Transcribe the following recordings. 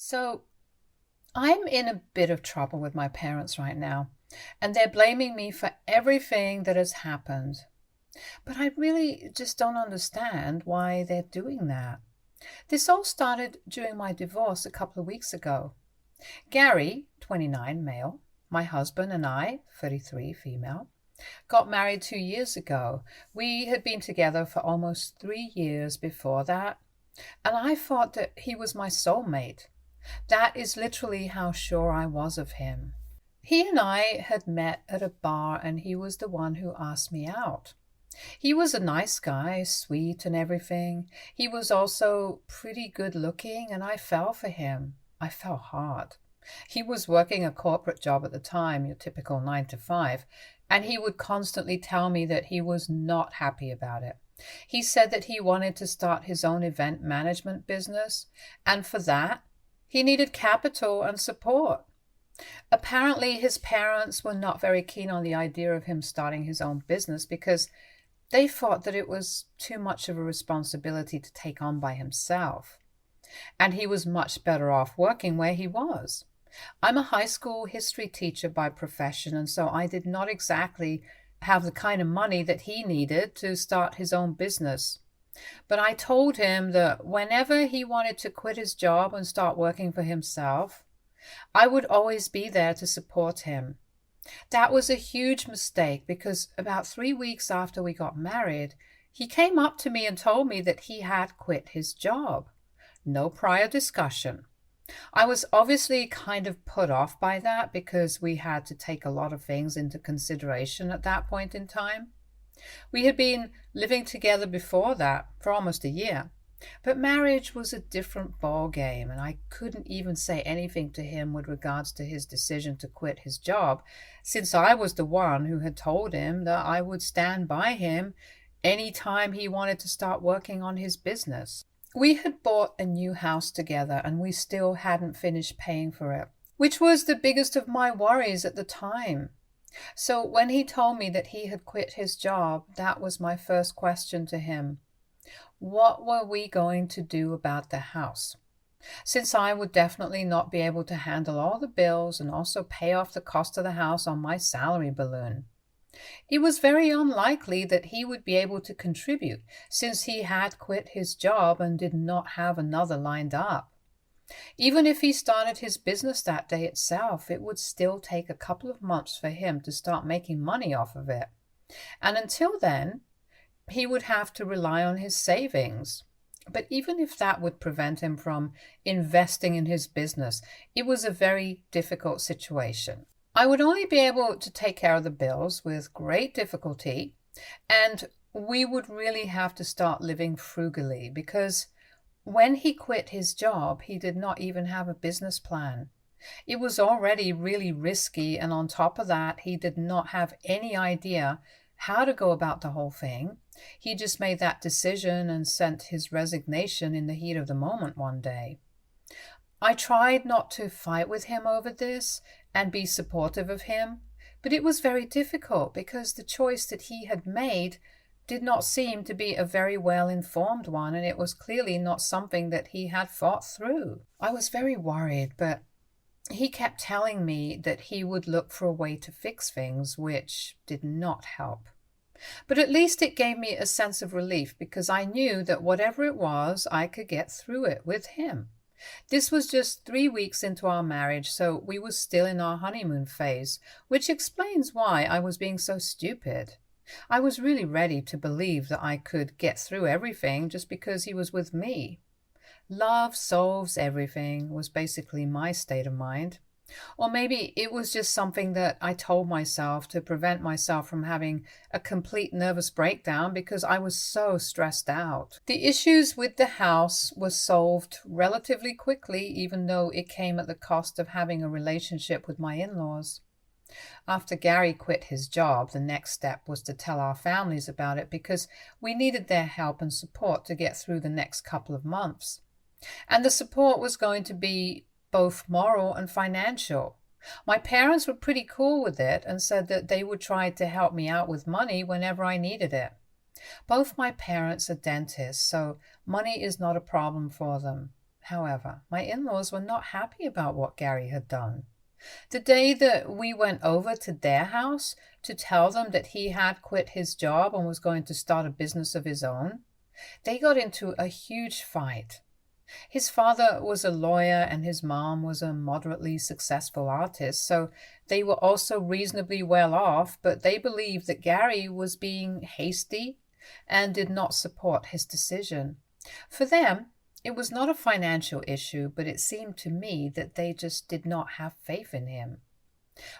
So I'm in a bit of trouble with my parents right now, and they're blaming me for everything that has happened. But I really just don't understand why they're doing that. This all started during my divorce a couple of weeks ago. Gary, 29, male, my husband, and I, 33, female, got married 2 years ago. We had been together for almost 3 years before that, and I thought that he was my soulmate. That is literally how sure I was of him. He and I had met at a bar, and he was the one who asked me out. He was a nice guy, sweet and everything. He was also pretty good looking, and I fell for him. I fell hard. He was working a corporate job at the time, your typical 9 to 5, and he would constantly tell me that he was not happy about it. He said that he wanted to start his own event management business, and for that, he needed capital and support. Apparently, his parents were not very keen on the idea of him starting his own business because they thought that it was too much of a responsibility to take on by himself, and he was much better off working where he was. I'm a high school history teacher by profession, and so I did not exactly have the kind of money that he needed to start his own business. But I told him that whenever he wanted to quit his job and start working for himself, I would always be there to support him. That was a huge mistake because about 3 weeks after we got married, he came up to me and told me that he had quit his job. No prior discussion. I was obviously kind of put off by that because we had to take a lot of things into consideration at that point in time. We had been living together before that for almost a year, but marriage was a different ball game, and I couldn't even say anything to him with regards to his decision to quit his job, since I was the one who had told him that I would stand by him any time he wanted to start working on his business. We had bought a new house together, and we still hadn't finished paying for it, which was the biggest of my worries at the time. So when he told me that he had quit his job, that was my first question to him. What were we going to do about the house? Since I would definitely not be able to handle all the bills and also pay off the cost of the house on my salary balloon. It was very unlikely that he would be able to contribute, since he had quit his job and did not have another lined up. Even if he started his business that day itself, it would still take a couple of months for him to start making money off of it. And until then, he would have to rely on his savings. But even if that would prevent him from investing in his business, it was a very difficult situation. I would only be able to take care of the bills with great difficulty, and we would really have to start living frugally because when he quit his job, he did not even have a business plan. It was already really risky, and on top of that, he did not have any idea how to go about the whole thing. He just made that decision and sent his resignation in the heat of the moment one day. I tried not to fight with him over this and be supportive of him, but it was very difficult because the choice that he had made did not seem to be a very well-informed one, and it was clearly not something that he had thought through. I was very worried, but he kept telling me that he would look for a way to fix things, which did not help. But at least it gave me a sense of relief because I knew that whatever it was, I could get through it with him. This was just 3 weeks into our marriage, so we were still in our honeymoon phase, which explains why I was being so stupid. I was really ready to believe that I could get through everything just because he was with me. Love solves everything was basically my state of mind. Or maybe it was just something that I told myself to prevent myself from having a complete nervous breakdown because I was so stressed out. The issues with the house were solved relatively quickly, even though it came at the cost of having a relationship with my in-laws. After Gary quit his job, the next step was to tell our families about it because we needed their help and support to get through the next couple of months. And the support was going to be both moral and financial. My parents were pretty cool with it and said that they would try to help me out with money whenever I needed it. Both my parents are dentists, so money is not a problem for them. However, my in-laws were not happy about what Gary had done. The day that we went over to their house to tell them that he had quit his job and was going to start a business of his own, they got into a huge fight. His father was a lawyer and his mom was a moderately successful artist, so they were also reasonably well off, but they believed that Gary was being hasty and did not support his decision. For them, it was not a financial issue, but it seemed to me that they just did not have faith in him.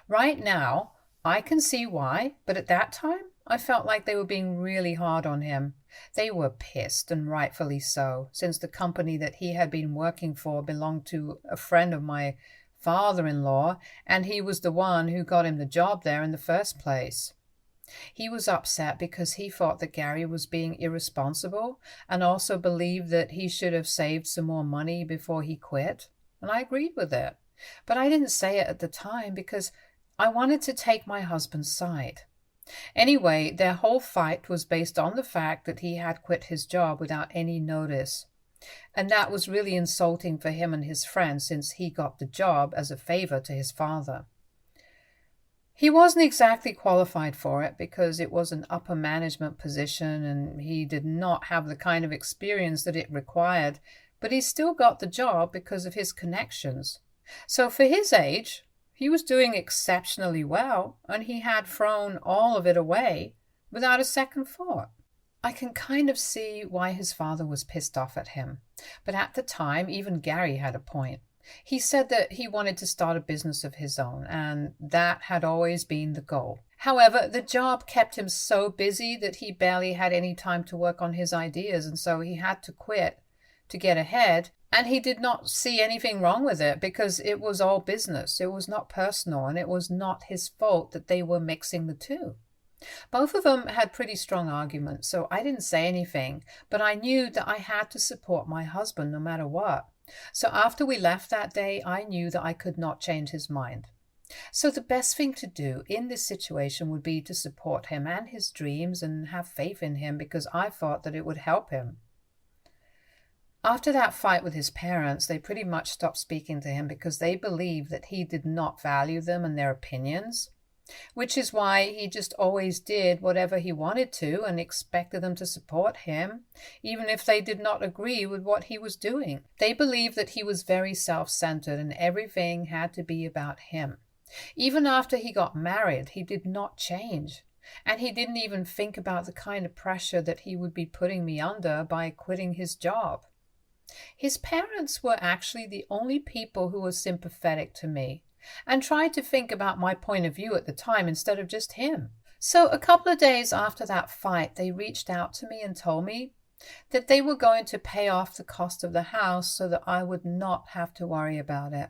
Right now, I can see why, but at that time, I felt like they were being really hard on him. They were pissed, and rightfully so, since the company that he had been working for belonged to a friend of my father-in-law, and he was the one who got him the job there in the first place. He was upset because he thought that Gary was being irresponsible and also believed that he should have saved some more money before he quit, and I agreed with it. But I didn't say it at the time because I wanted to take my husband's side. Anyway, their whole fight was based on the fact that he had quit his job without any notice. And that was really insulting for him and his friends since he got the job as a favor to his father. He wasn't exactly qualified for it because it was an upper management position and he did not have the kind of experience that it required, but he still got the job because of his connections. So for his age, he was doing exceptionally well, and he had thrown all of it away without a second thought. I can kind of see why his father was pissed off at him, but at the time, even Gary had a point. He said that he wanted to start a business of his own, and that had always been the goal. However, the job kept him so busy that he barely had any time to work on his ideas, and so he had to quit to get ahead. And he did not see anything wrong with it because it was all business. It was not personal, and it was not his fault that they were mixing the two. Both of them had pretty strong arguments, so I didn't say anything, but I knew that I had to support my husband no matter what. So after we left that day, I knew that I could not change his mind. So the best thing to do in this situation would be to support him and his dreams and have faith in him because I thought that it would help him. After that fight with his parents, they pretty much stopped speaking to him because they believed that he did not value them and their opinions, which is why he just always did whatever he wanted to and expected them to support him, even if they did not agree with what he was doing. They believed that he was very self-centered and everything had to be about him. Even after he got married, he did not change. And he didn't even think about the kind of pressure that he would be putting me under by quitting his job. His parents were actually the only people who were sympathetic to me and tried to think about my point of view at the time instead of just him. So a couple of days after that fight, they reached out to me and told me that they were going to pay off the cost of the house so that I would not have to worry about it.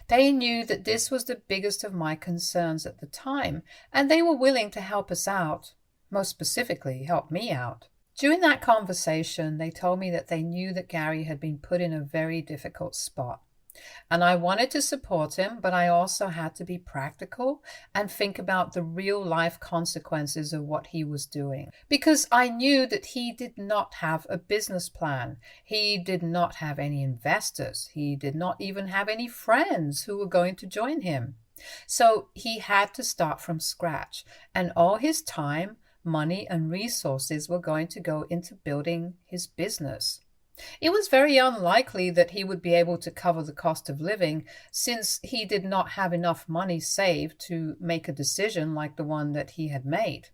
They knew that this was the biggest of my concerns at the time, and they were willing to help us out, most specifically help me out. During that conversation, they told me that they knew that Gary had been put in a very difficult spot. And I wanted to support him, but I also had to be practical and think about the real life consequences of what he was doing. Because I knew that he did not have a business plan. He did not have any investors. He did not even have any friends who were going to join him. So he had to start from scratch, and all his time, money, and resources were going to go into building his business. It was very unlikely that he would be able to cover the cost of living since he did not have enough money saved to make a decision like the one that he had made.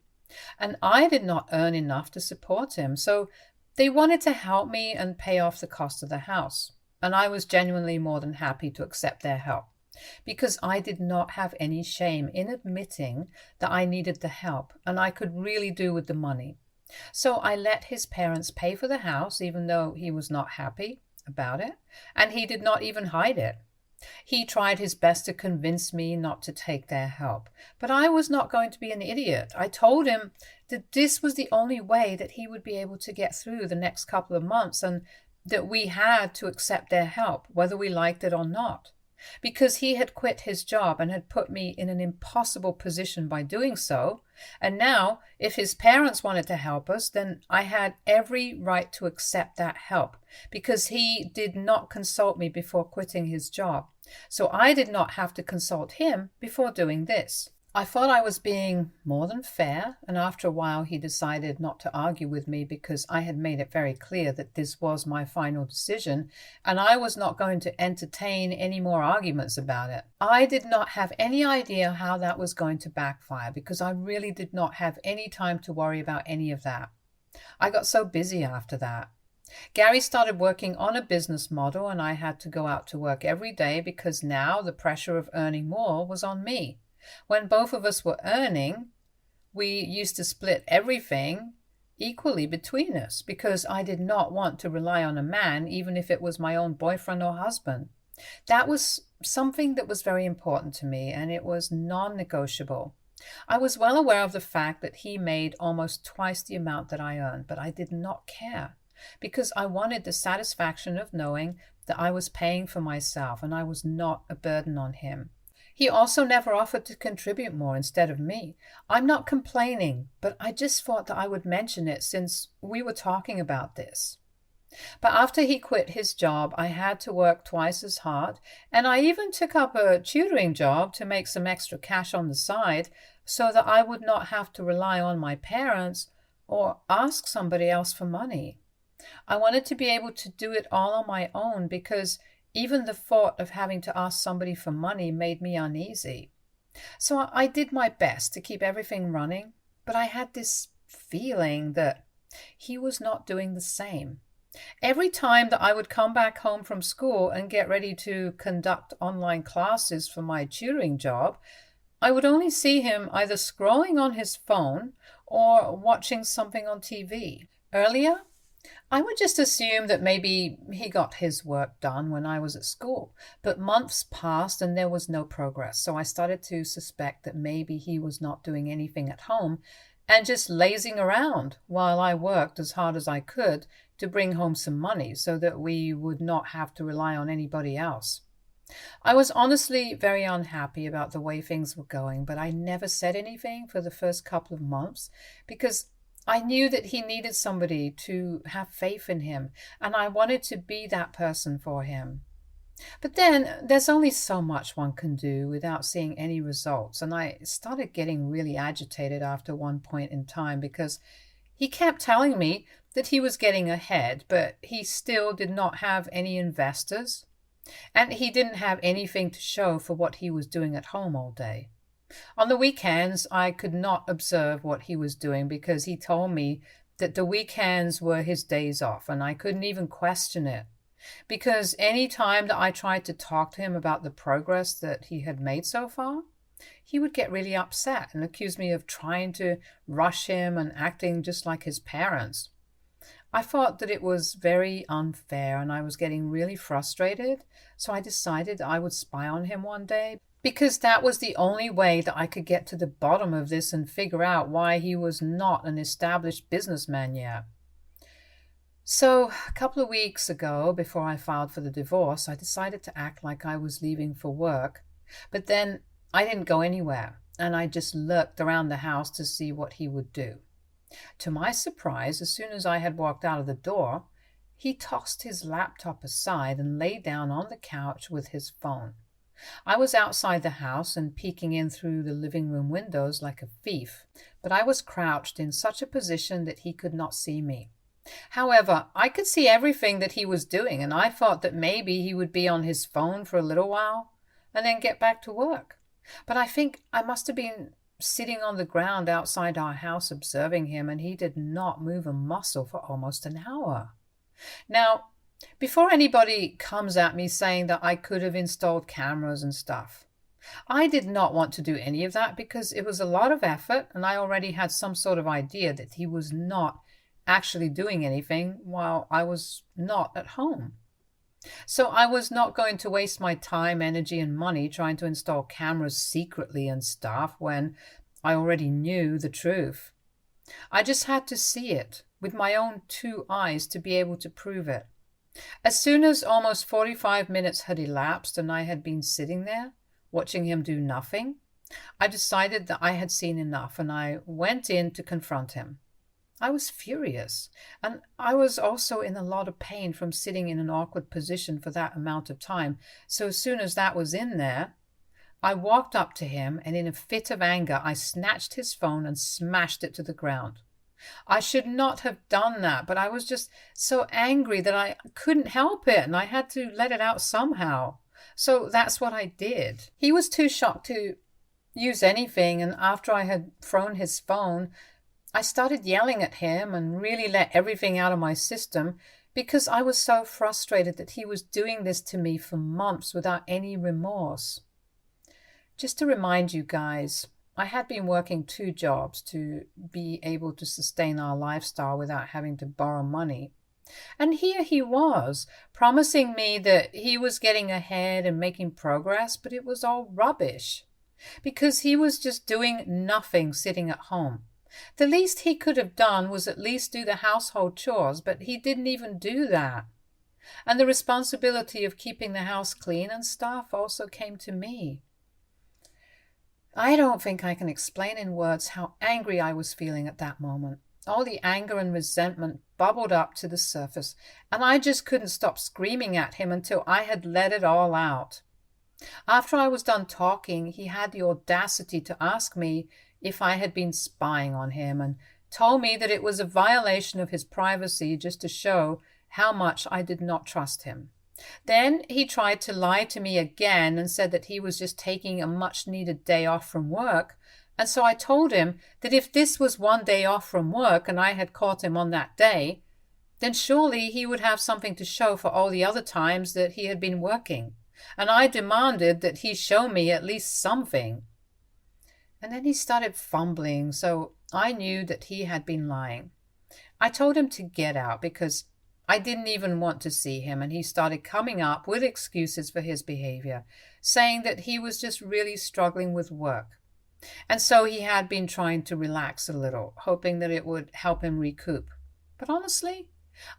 And I did not earn enough to support him, so they wanted to help me and pay off the cost of the house. And I was genuinely more than happy to accept their help, because I did not have any shame in admitting that I needed the help and I could really do with the money. So I let his parents pay for the house, even though he was not happy about it, and he did not even hide it. He tried his best to convince me not to take their help, but I was not going to be an idiot. I told him that this was the only way that he would be able to get through the next couple of months and that we had to accept their help, whether we liked it or not. because he had quit his job and had put me in an impossible position by doing so. And now, if his parents wanted to help us, then I had every right to accept that help, because he did not consult me before quitting his job. So I did not have to consult him before doing this. I thought I was being more than fair, and after a while he decided not to argue with me because I had made it very clear that this was my final decision, and I was not going to entertain any more arguments about it. I did not have any idea how that was going to backfire, because I really did not have any time to worry about any of that. I got so busy after that. Gary started working on a business model, and I had to go out to work every day because now the pressure of earning more was on me. When both of us were earning, we used to split everything equally between us because I did not want to rely on a man, even if it was my own boyfriend or husband. That was something that was very important to me, and it was non-negotiable. I was well aware of the fact that he made almost twice the amount that I earned, but I did not care because I wanted the satisfaction of knowing that I was paying for myself and I was not a burden on him. He also never offered to contribute more instead of me. I'm not complaining, but I just thought that I would mention it since we were talking about this. But after he quit his job, I had to work twice as hard, and I even took up a tutoring job to make some extra cash on the side so that I would not have to rely on my parents or ask somebody else for money. I wanted to be able to do it all on my own because even the thought of having to ask somebody for money made me uneasy. So I did my best to keep everything running, but I had this feeling that he was not doing the same. Every time that I would come back home from school and get ready to conduct online classes for my tutoring job, I would only see him either scrolling on his phone or watching something on TV. Earlier, I would just assume that maybe he got his work done when I was at school, but months passed and there was no progress, so I started to suspect that maybe he was not doing anything at home and just lazing around while I worked as hard as I could to bring home some money so that we would not have to rely on anybody else. I was honestly very unhappy about the way things were going, but I never said anything for the first couple of months because I knew that he needed somebody to have faith in him, and I wanted to be that person for him. But then there's only so much one can do without seeing any results, and I started getting really agitated after one point in time because he kept telling me that he was getting ahead, but he still did not have any investors, and he didn't have anything to show for what he was doing at home all day. On the weekends, I could not observe what he was doing because he told me that the weekends were his days off, and I couldn't even question it. Because any time that I tried to talk to him about the progress that he had made so far, he would get really upset and accuse me of trying to rush him and acting just like his parents. I thought that it was very unfair and I was getting really frustrated, so I decided I would spy on him one day because that was the only way that I could get to the bottom of this and figure out why he was not an established businessman yet. So a couple of weeks ago, before I filed for the divorce, I decided to act like I was leaving for work, but then I didn't go anywhere and I just lurked around the house to see what he would do. To my surprise, as soon as I had walked out of the door, he tossed his laptop aside and lay down on the couch with his phone. I was outside the house and peeking in through the living room windows like a thief, but I was crouched in such a position that he could not see me. However, I could see everything that he was doing, and I thought that maybe he would be on his phone for a little while and then get back to work. But I think I must have been sitting on the ground outside our house observing him, and he did not move a muscle for almost an hour. Now, before anybody comes at me saying that I could have installed cameras and stuff, I did not want to do any of that because it was a lot of effort and I already had some sort of idea that he was not actually doing anything while I was not at home. So I was not going to waste my time, energy, and money trying to install cameras secretly and stuff when I already knew the truth. I just had to see it with my own two eyes to be able to prove it. As soon as almost 45 minutes had elapsed and I had been sitting there, watching him do nothing, I decided that I had seen enough and I went in to confront him. I was furious, and I was also in a lot of pain from sitting in an awkward position for that amount of time, so as soon as that was in there, I walked up to him and in a fit of anger I snatched his phone and smashed it to the ground. I should not have done that, but I was just so angry that I couldn't help it and I had to let it out somehow. So that's what I did. He was too shocked to use anything, and after I had thrown his phone, I started yelling at him and really let everything out of my system because I was so frustrated that he was doing this to me for months without any remorse. Just to remind you guys, I had been working 2 jobs to be able to sustain our lifestyle without having to borrow money. And here he was, promising me that he was getting ahead and making progress, but it was all rubbish. Because he was just doing nothing sitting at home. The least he could have done was at least do the household chores, but he didn't even do that. And the responsibility of keeping the house clean and stuff also came to me. I don't think I can explain in words how angry I was feeling at that moment. All the anger and resentment bubbled up to the surface, and I just couldn't stop screaming at him until I had let it all out. After I was done talking, he had the audacity to ask me if I had been spying on him and told me that it was a violation of his privacy just to show how much I did not trust him. Then he tried to lie to me again and said that he was just taking a much-needed day off from work, and so I told him that if this was one day off from work and I had caught him on that day, then surely he would have something to show for all the other times that he had been working, and I demanded that he show me at least something. And then he started fumbling, so I knew that he had been lying. I told him to get out because I didn't even want to see him, and he started coming up with excuses for his behavior, saying that he was just really struggling with work. And so he had been trying to relax a little, hoping that it would help him recoup. But honestly,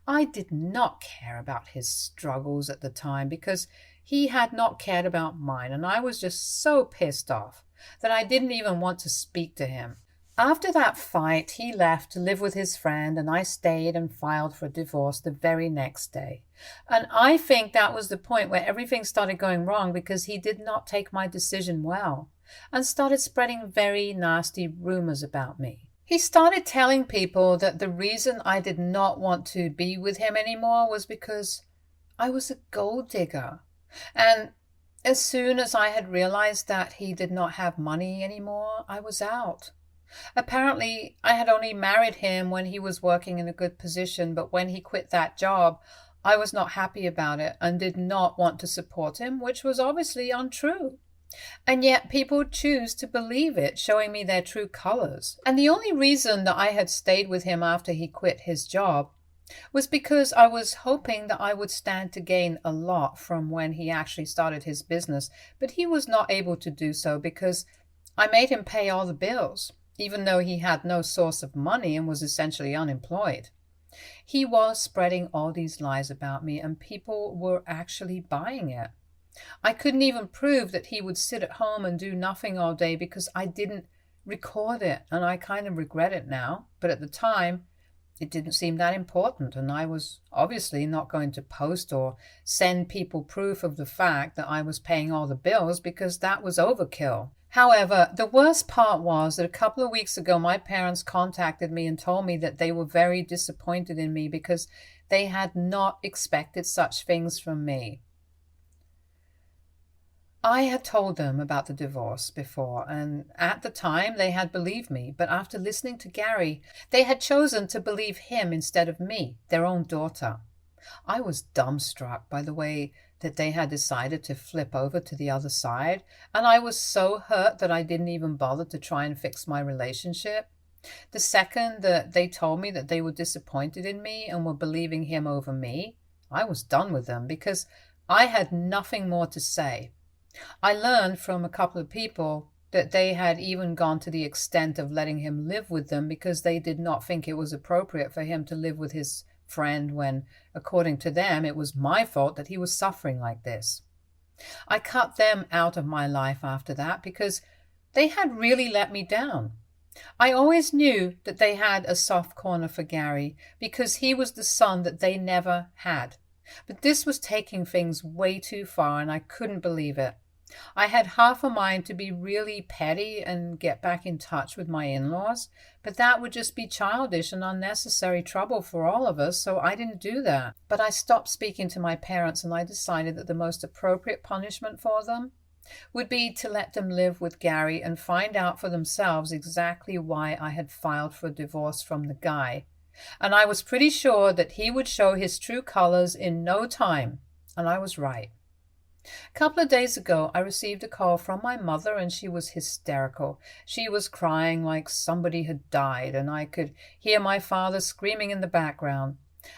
I did not care about his struggles at the time because he had not cared about mine, and I was just so pissed off that I didn't even want to speak to him. After that fight, he left to live with his friend, and I stayed and filed for divorce the very next day. And I think that was the point where everything started going wrong because he did not take my decision well and started spreading very nasty rumors about me. He started telling people that the reason I did not want to be with him anymore was because I was a gold digger. And as soon as I had realized that he did not have money anymore, I was out. Apparently, I had only married him when he was working in a good position, but when he quit that job, I was not happy about it and did not want to support him, which was obviously untrue. And yet people choose to believe it, showing me their true colors. And the only reason that I had stayed with him after he quit his job was because I was hoping that I would stand to gain a lot from when he actually started his business, but he was not able to do so because I made him pay all the bills, even though he had no source of money and was essentially unemployed. He was spreading all these lies about me, and people were actually buying it. I couldn't even prove that he would sit at home and do nothing all day because I didn't record it, and I kind of regret it now. But at the time, it didn't seem that important, and I was obviously not going to post or send people proof of the fact that I was paying all the bills because that was overkill. However, the worst part was that a couple of weeks ago, my parents contacted me and told me that they were very disappointed in me because they had not expected such things from me. I had told them about the divorce before, and at the time they had believed me, but after listening to Gary, they had chosen to believe him instead of me, their own daughter. I was dumbstruck by the way that they had decided to flip over to the other side, and I was so hurt that I didn't even bother to try and fix my relationship. The second that they told me that they were disappointed in me and were believing him over me, I was done with them because I had nothing more to say. I learned from a couple of people that they had even gone to the extent of letting him live with them because they did not think it was appropriate for him to live with his friend when, according to them, it was my fault that he was suffering like this. I cut them out of my life after that because they had really let me down. I always knew that they had a soft corner for Gary because he was the son that they never had. But this was taking things way too far, and I couldn't believe it. I had half a mind to be really petty and get back in touch with my in-laws, but that would just be childish and unnecessary trouble for all of us, so I didn't do that. But I stopped speaking to my parents, and I decided that the most appropriate punishment for them would be to let them live with Gary and find out for themselves exactly why I had filed for divorce from the guy. And I was pretty sure that he would show his true colors in no time, and I was right. A couple of days ago, I received a call from my mother, and she was hysterical. She was crying like somebody had died, and I could hear my father screaming in the background.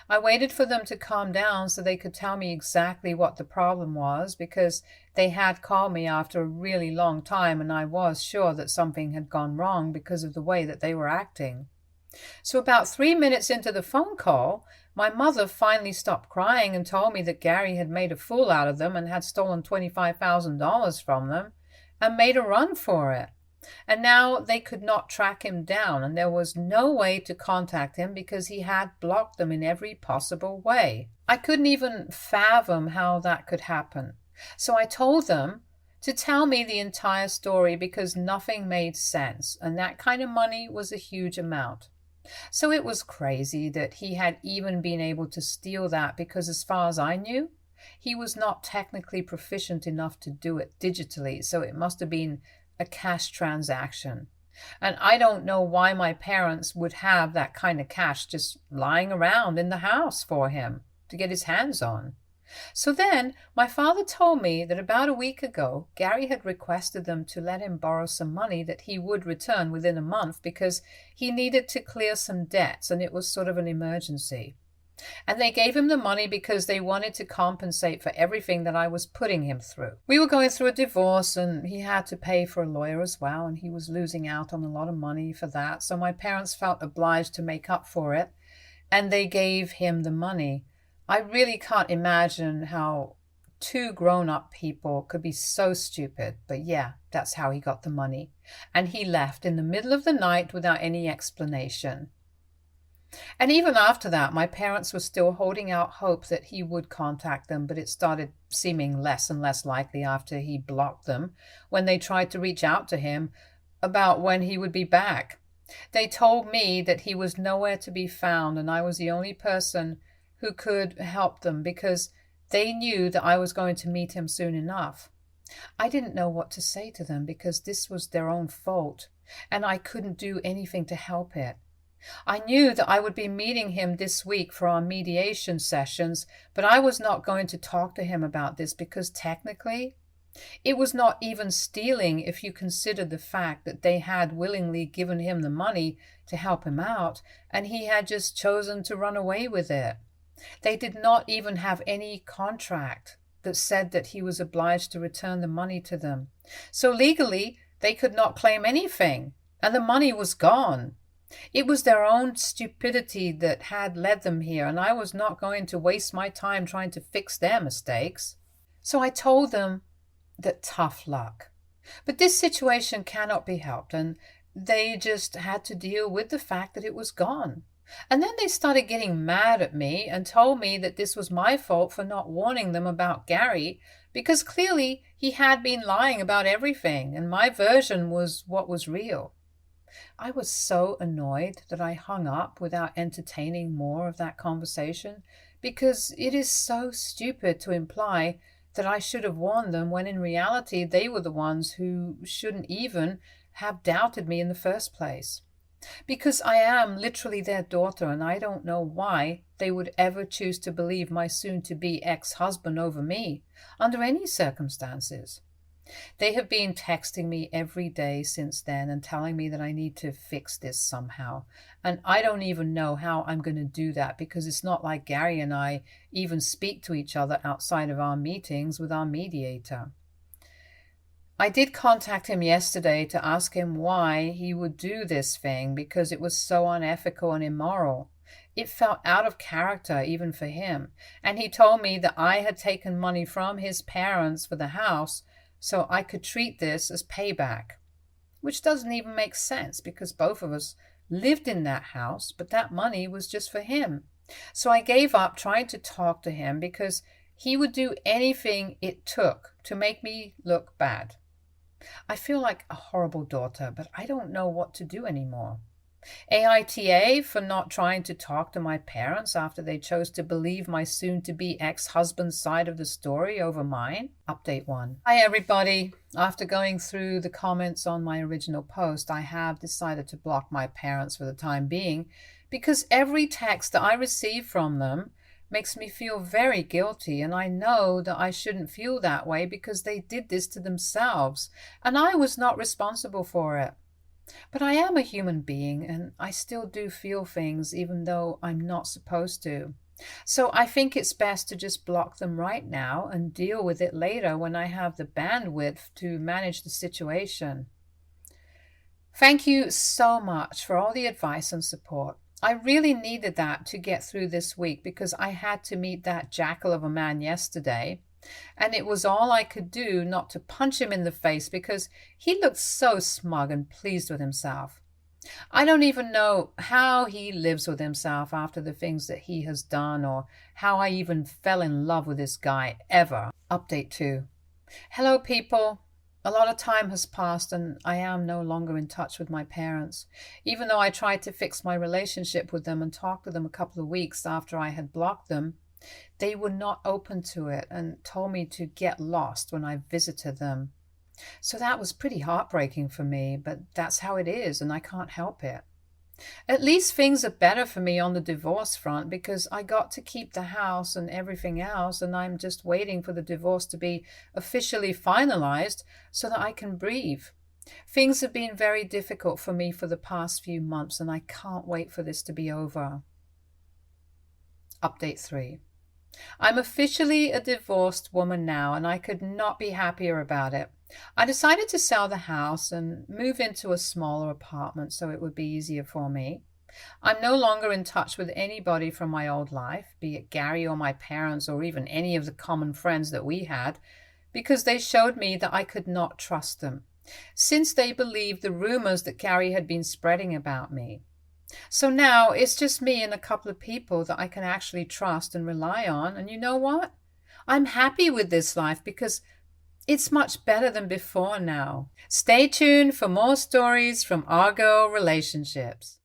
I waited for them to calm down so they could tell me exactly what the problem was, because they had called me after a really long time, and I was sure that something had gone wrong because of the way that they were acting. So about 3 minutes into the phone call, my mother finally stopped crying and told me that Gary had made a fool out of them and had stolen $25,000 from them and made a run for it. And now they could not track him down, and there was no way to contact him because he had blocked them in every possible way. I couldn't even fathom how that could happen. So I told them to tell me the entire story because nothing made sense, and that kind of money was a huge amount. So it was crazy that he had even been able to steal that because, as far as I knew, he was not technically proficient enough to do it digitally, so it must have been a cash transaction. And I don't know why my parents would have that kind of cash just lying around in the house for him to get his hands on. So then my father told me that about a week ago, Gary had requested them to let him borrow some money that he would return within a month because he needed to clear some debts, and it was sort of an emergency. And they gave him the money because they wanted to compensate for everything that I was putting him through. We were going through a divorce, and he had to pay for a lawyer as well, and he was losing out on a lot of money for that. So my parents felt obliged to make up for it, and they gave him the money. I really can't imagine how two grown-up people could be so stupid, but yeah, that's how he got the money. And he left in the middle of the night without any explanation. And even after that, my parents were still holding out hope that he would contact them, but it started seeming less and less likely after he blocked them when they tried to reach out to him about when he would be back. They told me that he was nowhere to be found, and I was the only person who could help them because they knew that I was going to meet him soon enough. I didn't know what to say to them because this was their own fault, and I couldn't do anything to help it. I knew that I would be meeting him this week for our mediation sessions, but I was not going to talk to him about this because technically it was not even stealing if you consider the fact that they had willingly given him the money to help him out, and he had just chosen to run away with it. They did not even have any contract that said that he was obliged to return the money to them. So legally, they could not claim anything, and the money was gone. It was their own stupidity that had led them here, and I was not going to waste my time trying to fix their mistakes. So I told them that tough luck. But this situation cannot be helped, and they just had to deal with the fact that it was gone. And then they started getting mad at me and told me that this was my fault for not warning them about Gary, because clearly he had been lying about everything, and my version was what was real. I was so annoyed that I hung up without entertaining more of that conversation, because it is so stupid to imply that I should have warned them when in reality they were the ones who shouldn't even have doubted me in the first place. Because I am literally their daughter, and I don't know why they would ever choose to believe my soon-to-be ex-husband over me, under any circumstances. They have been texting me every day since then and telling me that I need to fix this somehow. And I don't even know how I'm going to do that because it's not like Gary and I even speak to each other outside of our meetings with our mediator. I did contact him yesterday to ask him why he would do this thing because it was so unethical and immoral. It felt out of character even for him, and he told me that I had taken money from his parents for the house so I could treat this as payback, which doesn't even make sense because both of us lived in that house, but that money was just for him. So I gave up trying to talk to him because he would do anything it took to make me look bad. I feel like a horrible daughter, but I don't know what to do anymore. AITA for not trying to talk to my parents after they chose to believe my soon-to-be ex-husband's side of the story over mine. Update 1. Hi everybody. After going through the comments on my original post, I have decided to block my parents for the time being because every text that I receive from them makes me feel very guilty, and I know that I shouldn't feel that way because they did this to themselves and I was not responsible for it. But I am a human being and I still do feel things even though I'm not supposed to. So I think it's best to just block them right now and deal with it later when I have the bandwidth to manage the situation. Thank you so much for all the advice and support. I really needed that to get through this week because I had to meet that jackal of a man yesterday. And it was all I could do not to punch him in the face because he looked so smug and pleased with himself. I don't even know how he lives with himself after the things that he has done or how I even fell in love with this guy ever. Update 2. Hello people. A lot of time has passed and I am no longer in touch with my parents. Even though I tried to fix my relationship with them and talk to them a couple of weeks after I had blocked them, they were not open to it and told me to get lost when I visited them. So that was pretty heartbreaking for me, but that's how it is and I can't help it. At least things are better for me on the divorce front because I got to keep the house and everything else, and I'm just waiting for the divorce to be officially finalized so that I can breathe. Things have been very difficult for me for the past few months and I can't wait for this to be over. Update 3. I'm officially a divorced woman now and I could not be happier about it. I decided to sell the house and move into a smaller apartment so it would be easier for me. I'm no longer in touch with anybody from my old life, be it Gary or my parents or even any of the common friends that we had, because they showed me that I could not trust them, since they believed the rumors that Gary had been spreading about me. So now it's just me and a couple of people that I can actually trust and rely on, and you know what? I'm happy with this life because it's much better than before now. Stay tuned for more stories from our girl relationships.